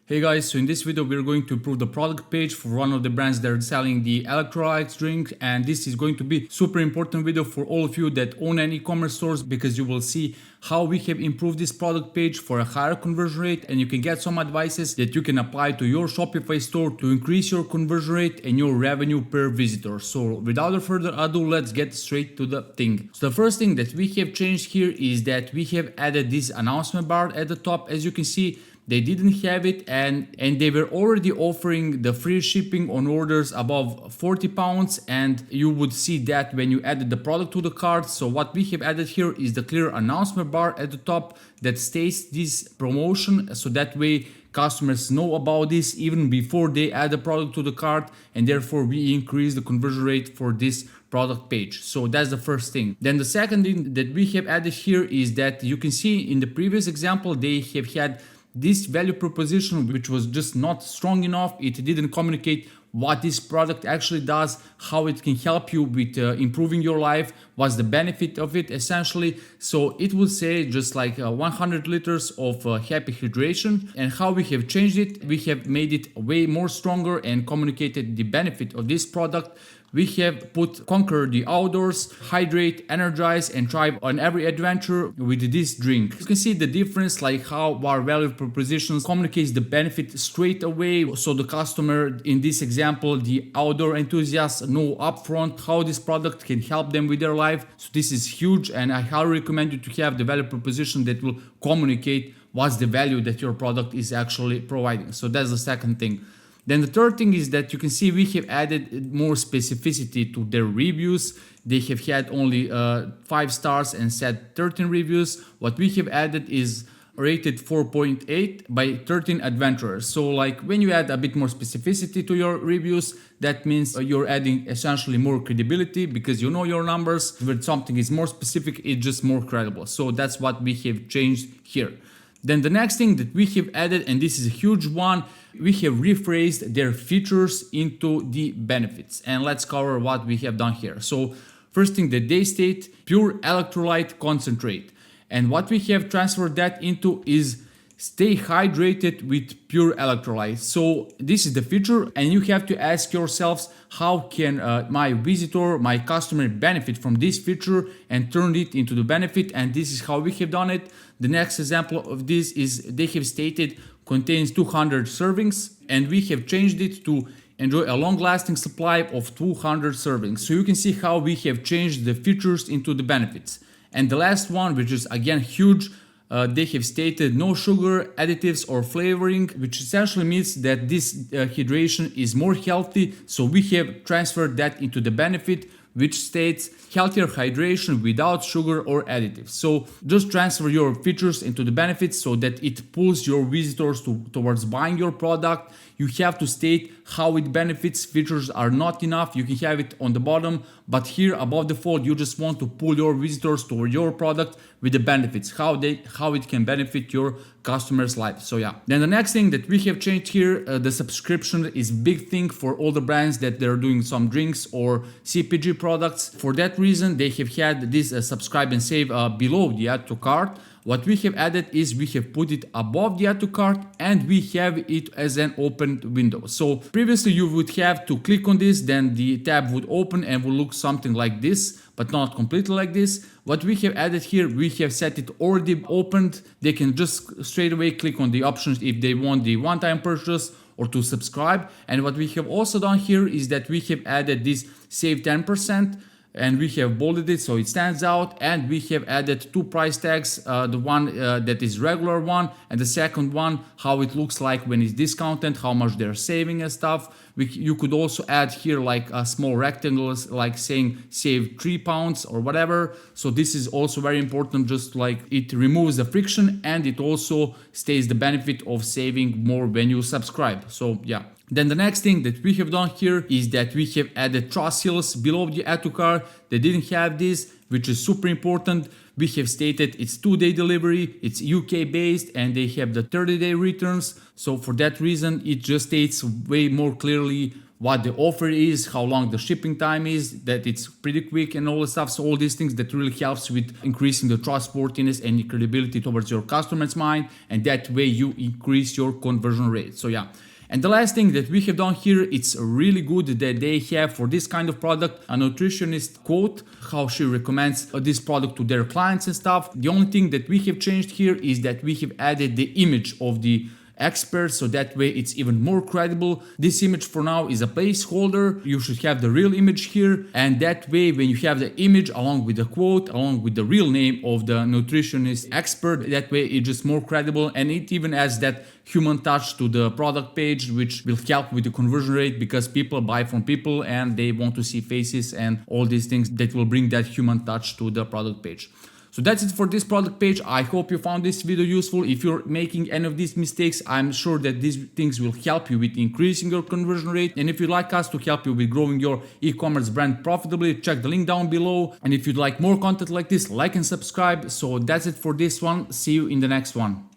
Hey guys, so in this video we're going to improve the product page for one of the brands that are selling the electrolytes drink, and this is going to be super important video for all of you that own an e-commerce stores, because you will see how we have improved this product page for a higher conversion rate, and you can get some advices that you can apply to your Shopify store to increase your conversion rate and your revenue per visitor. So without further ado, let's get straight to the thing. So the first thing that we have changed here is that we have added this announcement bar at the top. As you can see, they didn't have it, and they were already offering the free shipping on orders above 40 pounds, and you would see that when you added the product to the cart. So what we have added here is the clear announcement bar at the top that states this promotion, so that way customers know about this even before they add the product to the cart, and therefore we increase the conversion rate for this product page. So that's the first thing. Then the second thing that we have added here is that you can see in the previous example they have had this value proposition which was just not strong enough. It didn't communicate what this product actually does, how it can help you with improving your life, what's the benefit of it essentially. So it would say just like 100 liters of happy hydration, and how we have changed it, we have made it way more stronger and communicated the benefit of this product. We have put conquer the outdoors, hydrate, energize, and thrive on every adventure with this drink. You can see the difference, like how our value propositions communicates the benefit straight away. So the customer, in this example, the outdoor enthusiasts, know upfront how this product can help them with their life. So this is huge, and I highly recommend you to have the value proposition that will communicate what's the value that your product is actually providing. So that's the second thing. Then the third thing is that you can see we have added more specificity to their reviews. They have had only 5 stars and said 13 reviews. What we have added is rated 4.8 by 13 adventurers. So like when you add a bit more specificity to your reviews, that means you're adding essentially more credibility, because you know your numbers. When something is more specific, it's just more credible. So that's what we have changed here. Then the next thing that we have added, and this is a huge one, we have rephrased their features into the benefits. And let's cover what we have done here. So first thing that they state, pure electrolyte concentrate. And what we have transferred that into is stay hydrated with pure electrolytes. So this is the feature, and you have to ask yourselves, how can my visitor, my customer benefit from this feature and turn it into the benefit? And this is how we have done it. The next example of this is they have stated contains 200 servings, and we have changed it to enjoy a long-lasting supply of 200 servings. So you can see how we have changed the features into the benefits. And the last one, which is again huge, they have stated no sugar, additives or flavoring, which essentially means that this hydration is more healthy. So we have transferred that into the benefit, which states healthier hydration without sugar or additives. So just transfer your features into the benefits so that it pulls your visitors towards buying your product. You have to state how it benefits. Features are not enough. You can have it on the bottom, but here above the fold, you just want to pull your visitors toward your product with the benefits, how it can benefit your customers' life. So yeah. Then the next thing that we have changed here, the subscription is big thing for all the brands that they're doing some drinks or CPG products. For that reason, they have had this subscribe and save below the add to cart. What we have added is we have put it above the add to cart, and we have it as an open window. So previously you would have to click on this, then the tab would open and will look something like this, but not completely like this. What we have added here, we have set it already opened. They can just straight away click on the options if they want the one-time purchase or to subscribe. And what we have also done here is that we have added this save 10%, and we have bolded it so it stands out, and we have added 2 price tags, the one that is regular one, and the second one how it looks like when it's discounted, how much they're saving and stuff. You could also add here like a small rectangles like saying save 3 pounds or whatever. So this is also very important, just like it removes the friction, and it also stays the benefit of saving more when you subscribe. So yeah. Then the next thing that we have done here is that we have added trust seals below the add to cart. They didn't have this, which is super important. We have stated it's 2-day delivery, it's UK based, and they have the 30-day returns. So for that reason, it just states way more clearly what the offer is, how long the shipping time is, that it's pretty quick and all the stuff. So all these things that really helps with increasing the trustworthiness and credibility towards your customer's mind, and that way you increase your conversion rate. So yeah. And the last thing that we have done here, it's really good that they have for this kind of product a nutritionist quote, how she recommends this product to their clients and stuff. The only thing that we have changed here is that we have added the image of the expert, so that way it's even more credible. This image for now is a placeholder. You should have the real image here, and that way when you have the image along with the quote, along with the real name of the nutritionist expert, that way it's just more credible, and it even adds that human touch to the product page, which will help with the conversion rate, because people buy from people and they want to see faces and all these things that will bring that human touch to the product page. So that's it for this product page. I hope you found this video useful. If you're making any of these mistakes, I'm sure that these things will help you with increasing your conversion rate. And if you'd like us to help you with growing your e-commerce brand profitably, check the link down below. And if you'd like more content like this, like and subscribe. So that's it for this one. See you in the next one.